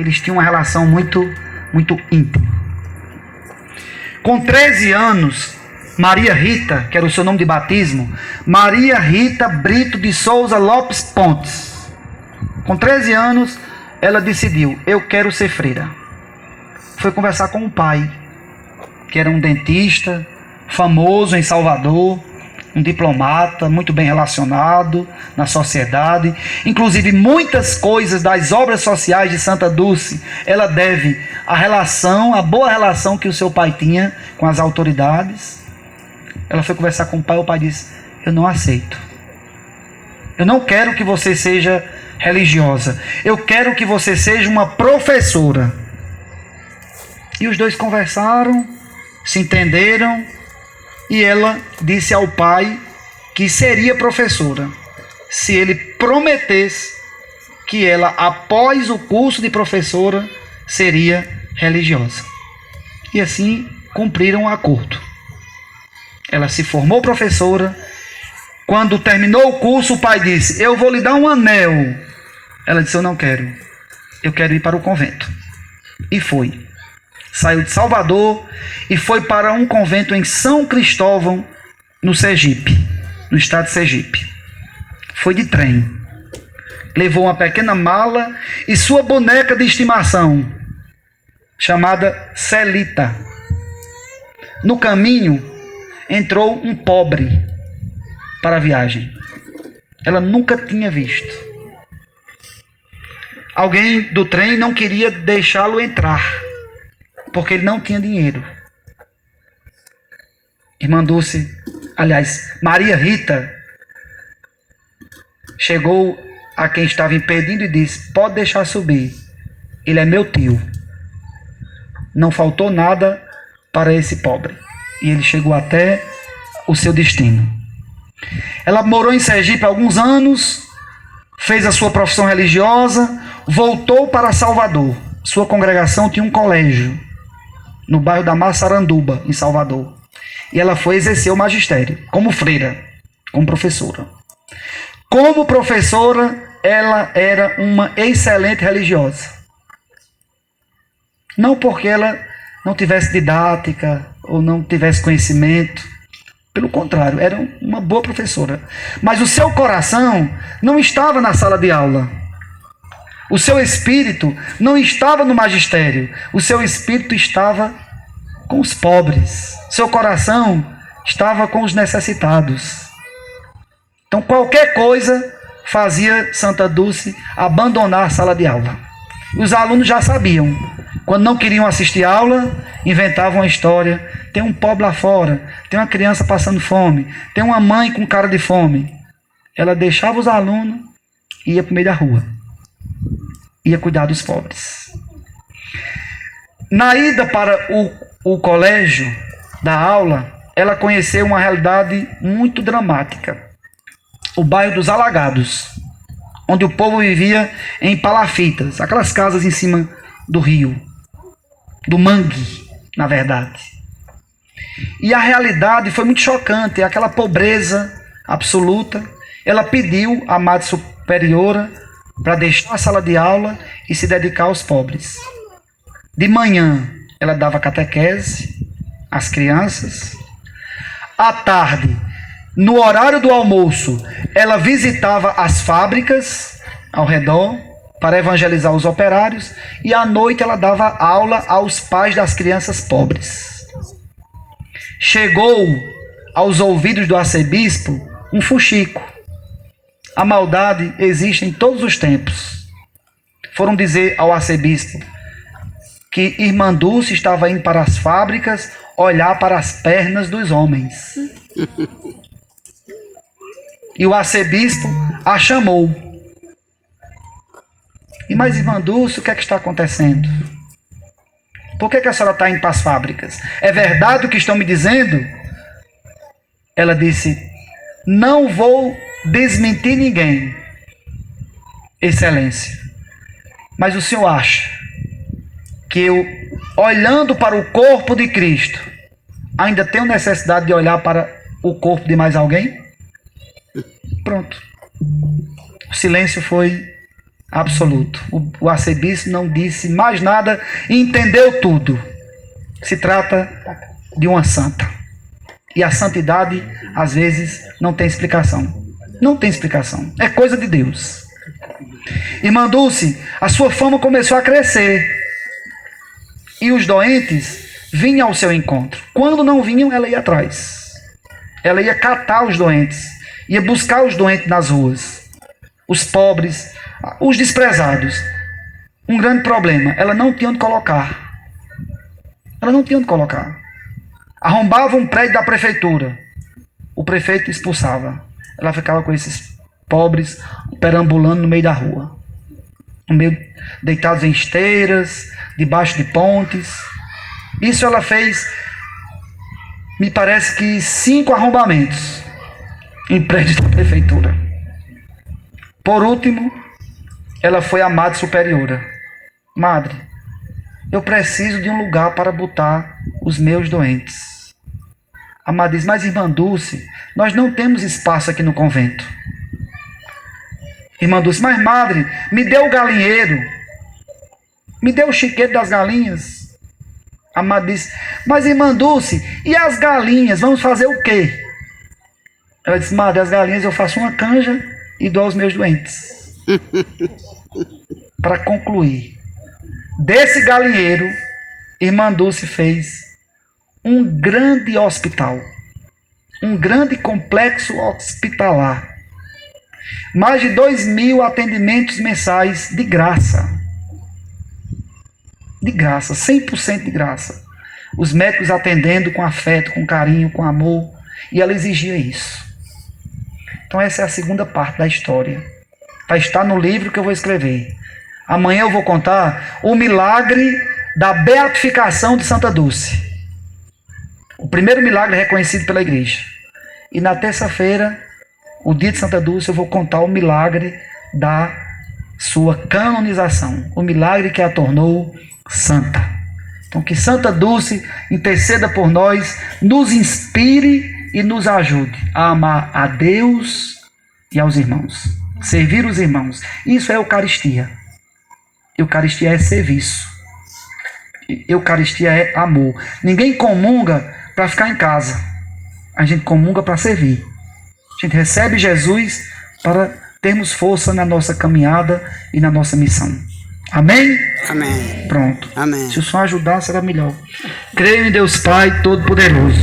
Eles tinham uma relação muito íntima. Com 13 anos, Maria Rita, que era o seu nome de batismo, Maria Rita Brito de Souza Lopes Pontes. Com 13 anos, ela decidiu: eu quero ser freira. Foi conversar com o pai, que era um dentista famoso em Salvador, um diplomata muito bem relacionado na sociedade. Inclusive, muitas coisas das obras sociais de Santa Dulce, ela deve à boa relação que o seu pai tinha com as autoridades. Ela foi conversar com o pai disse: eu não aceito. Eu não quero que você seja religiosa. Eu quero que você seja uma professora. E os dois conversaram, se entenderam, e ela disse ao pai que seria professora se ele prometesse que ela, após o curso de professora, seria religiosa. E assim cumpriram o acordo. Ela se formou professora. Quando terminou o curso, o pai disse: eu vou lhe dar um anel. Ela disse: eu não quero. Eu quero ir para o convento. E foi. Saiu de Salvador e foi para um convento em São Cristóvão, no Sergipe, no estado de Sergipe. Foi de trem. Levou uma pequena mala e sua boneca de estimação, chamada Celita. No caminho, entrou um pobre para a viagem. Ela nunca tinha visto. Alguém do trem não queria deixá-lo entrar, porque ele não tinha dinheiro. Irmã Dulce, aliás, Maria Rita, chegou a quem estava impedindo e disse: pode deixar subir, ele é meu tio. Não faltou nada para esse pobre. E ele chegou até o seu destino. Ela morou em Sergipe há alguns anos, fez a sua profissão religiosa, voltou para Salvador. Sua congregação tinha um colégio no bairro da Massaranduba, em Salvador. E ela foi exercer o magistério, como freira, como professora. Como professora, ela era uma excelente religiosa. Não porque ela não tivesse didática ou não tivesse conhecimento. Pelo contrário, era uma boa professora. Mas o seu coração não estava na sala de aula. O seu espírito não estava no magistério. O seu espírito estava com os pobres. Seu coração estava com os necessitados. Então, qualquer coisa fazia Santa Dulce abandonar a sala de aula. Os alunos já sabiam. Quando não queriam assistir aula, inventavam uma história. Tem um pobre lá fora, tem uma criança passando fome, tem uma mãe com cara de fome. Ela deixava os alunos e ia para o meio da rua. Ia cuidar dos pobres. Na ida para o colégio da aula, ela conheceu uma realidade muito dramática. O bairro dos Alagados, onde o povo vivia em palafitas, aquelas casas em cima do rio, do mangue, na verdade. E a realidade foi muito chocante, aquela pobreza absoluta. Ela pediu à Madre Superiora para deixar a sala de aula e se dedicar aos pobres. De manhã, ela dava catequese às crianças. À tarde, no horário do almoço, ela visitava as fábricas ao redor para evangelizar os operários. E à noite, ela dava aula aos pais das crianças pobres. Chegou aos ouvidos do arcebispo um fuxico. A maldade existe em todos os tempos. Foram dizer ao arcebispo que Irmã Dulce estava indo para as fábricas olhar para as pernas dos homens. E o arcebispo a chamou. E mas Irmã Dulce, o que é que está acontecendo? Por que a senhora está indo para as fábricas? É verdade o que estão me dizendo? Ela disse: não vou desmentir ninguém, Excelência. Mas o senhor acha que eu, olhando para o corpo de Cristo, ainda tenho necessidade de olhar para o corpo de mais alguém? Pronto. O silêncio foi absoluto. O arcebispo não disse mais nada e entendeu tudo. Se trata de uma santa. E a santidade, às vezes, não tem explicação. Não tem explicação. É coisa de Deus. Irmã Dulce, a sua fama começou a crescer. E os doentes vinham ao seu encontro. Quando não vinham, ela ia atrás. Ela ia catar os doentes. Ia buscar os doentes nas ruas. Os pobres, os desprezados. Um grande problema. Ela não tinha onde colocar. Ela não tinha onde colocar. Arrombava um prédio da prefeitura. O prefeito expulsava. Ela ficava com esses pobres perambulando no meio da rua. No meio, deitados em esteiras, debaixo de pontes. Isso ela fez, me parece que 5 arrombamentos em prédios da prefeitura. Por último, ela foi à Madre Superiora. Madre, eu preciso de um lugar para botar os meus doentes. A Madre diz, mas irmã Dulce, nós não temos espaço aqui no convento. Irmã Dulce, mas Madre, me dê o galinheiro. Me dê o chiqueiro das galinhas. A Madre diz, mas irmã Dulce, e as galinhas, vamos fazer o quê? Ela disse, Madre, as galinhas eu faço uma canja e dou aos meus doentes. Para concluir, desse galinheiro, irmã Dulce fez um grande hospital, um grande complexo hospitalar. Mais de 2.000 atendimentos mensais de graça. De graça, 100% de graça. Os médicos atendendo com afeto, com carinho, com amor. E ela exigia isso. Então essa é a segunda parte da história. Vai estar no livro que eu vou escrever. Amanhã eu vou contar o milagre da beatificação de Santa Dulce. O primeiro milagre reconhecido pela igreja. E na terça-feira, o dia de Santa Dulce, eu vou contar o milagre da sua canonização. O milagre que a tornou santa. Então que Santa Dulce interceda por nós, nos inspire e nos ajude a amar a Deus e aos irmãos. Servir os irmãos. Isso é Eucaristia. Eucaristia é serviço. Eucaristia é amor. Ninguém comunga para ficar em casa. A gente comunga para servir. A gente recebe Jesus para termos força na nossa caminhada e na nossa missão. Amém? Amém. Pronto. Amém. Se o Senhor ajudar, será melhor. Creio em Deus Pai Todo-Poderoso.